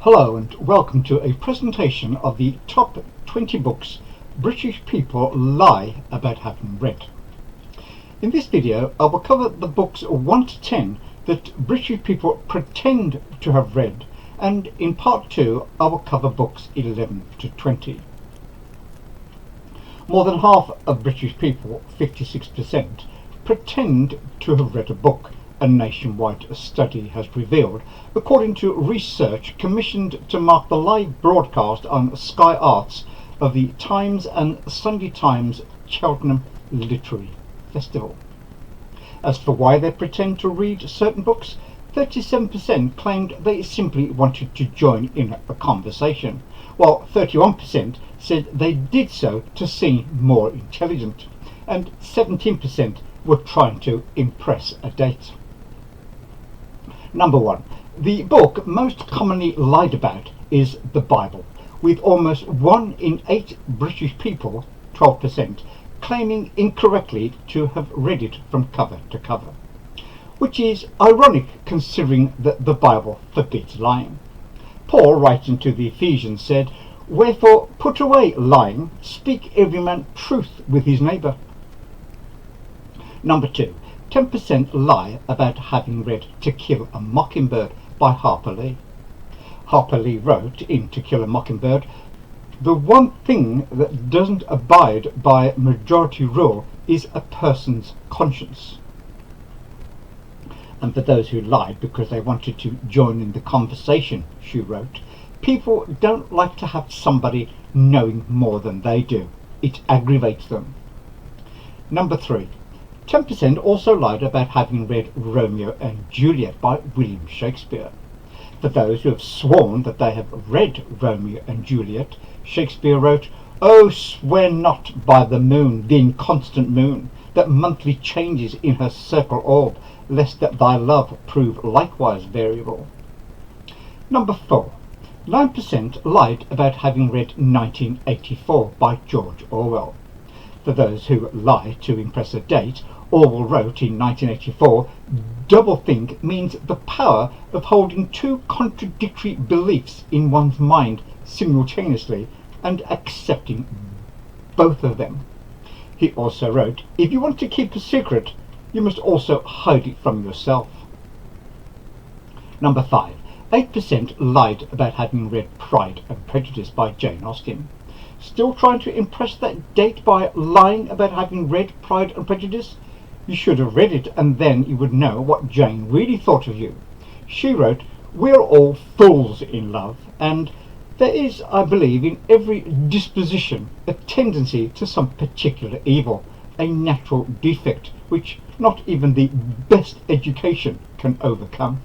Hello and welcome to a presentation of the top 20 books British people lie about having read. In this video I will cover the books 1 to 10 that British people pretend to have read, and in part 2 I will cover books 11 to 20. More than half of British people, 56%, pretend to have read a book, a nationwide study has revealed, according to research commissioned to mark the live broadcast on Sky Arts of the Times and Sunday Times Cheltenham Literary Festival. As for why they pretend to read certain books, 37% claimed they simply wanted to join in a conversation, while 31% said they did so to seem more intelligent, and 17% were trying to impress a date. Number 1. The book most commonly lied about is the Bible, with almost 1 in 8 British people, 12%, claiming incorrectly to have read it from cover to cover, which is ironic considering that the Bible forbids lying. Paul, writing to the Ephesians, said, "Wherefore put away lying, speak every man truth with his neighbour." Number 2. 10% lie about having read To Kill a Mockingbird by Harper. Harper wrote in To Kill a Mockingbird, "The one thing that doesn't abide by majority rule is a person's conscience." And for those who lied because they wanted to join in the conversation, she wrote, "People don't like to have somebody knowing more than they do. It aggravates them." Number 3. 10% also lied about having read Romeo and Juliet by William Shakespeare. For those who have sworn that they have read Romeo and Juliet, Shakespeare wrote, "Oh, swear not by the moon, the inconstant moon, that monthly changes in her circle orb, lest that thy love prove likewise variable." Number 4. 9% lied about having read 1984 by George Orwell. For those who lie to impress a date, Orwell wrote in 1984, "Doublethink means the power of holding two contradictory beliefs in one's mind simultaneously and accepting both of them." He also wrote, "If you want to keep a secret, you must also hide it from yourself." Number 5. 8% lied about having read Pride and Prejudice by Jane Austen. Still trying to impress that date by lying about having read Pride and Prejudice? You should have read it, and then you would know what Jane really thought of you. She wrote, "We are all fools in love, and there is, I believe, in every disposition a tendency to some particular evil, a natural defect which not even the best education can overcome."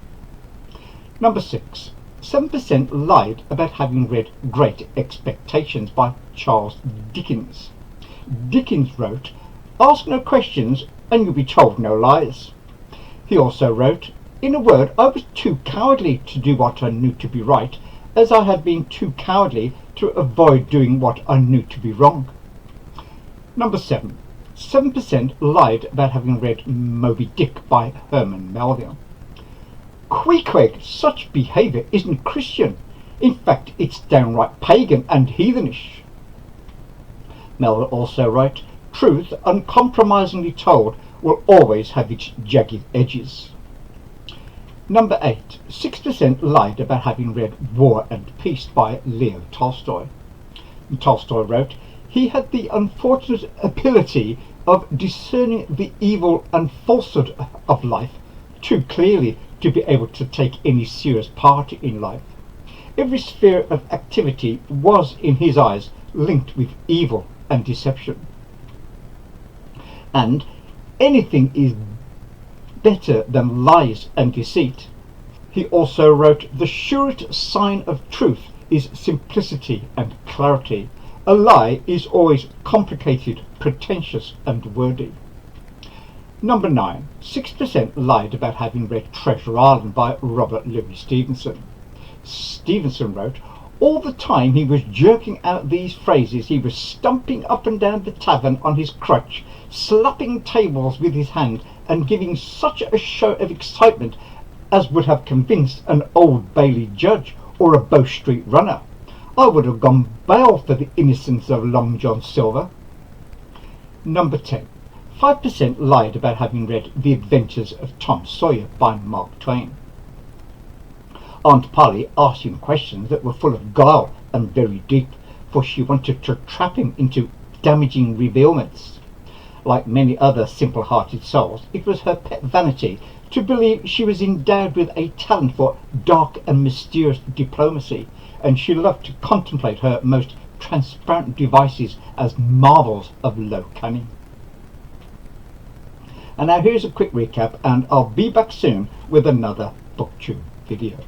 Number 6. 7% lied about having read Great Expectations by Charles Dickens. Dickens wrote, "Ask no questions and you'll be told no lies." He also wrote, "In a word, I was too cowardly to do what I knew to be right, as I had been too cowardly to avoid doing what I knew to be wrong." Number 7. 7% lied about having read Moby Dick by Herman Melville. "Queequeg, such behaviour isn't Christian. In fact, it's downright pagan and heathenish." Melville also wrote, "Truth, uncompromisingly told, will always have its jagged edges." Number 8. 6% lied about having read War and Peace by Leo Tolstoy. Tolstoy wrote, "He had the unfortunate ability of discerning the evil and falsehood of life too clearly to be able to take any serious part in life. Every sphere of activity was, in his eyes, linked with evil and deception. And anything is better than lies and deceit." He also wrote, "The surest sign of truth is simplicity and clarity. A lie is always complicated, pretentious and wordy." Number 9. 6% lied about having read Treasure Island by Robert Louis Stevenson. Stevenson wrote, "All the time he was jerking out these phrases he was stumping up and down the tavern on his crutch, slapping tables with his hand and giving such a show of excitement as would have convinced an Old Bailey judge or a Bow Street runner. I would have gone bail for the innocence of Long John Silver. Number 10. 5% lied about having read The Adventures of Tom Sawyer by Mark Twain. Aunt Polly asked him questions that were full of guile and very deep, for she wanted to trap him into damaging revealments. Like many other simple-hearted souls, it was her pet vanity to believe she was endowed with a talent for dark and mysterious diplomacy, and she loved to contemplate her most transparent devices as marvels of low cunning. And now here's a quick recap, and I'll be back soon with another BookTube video.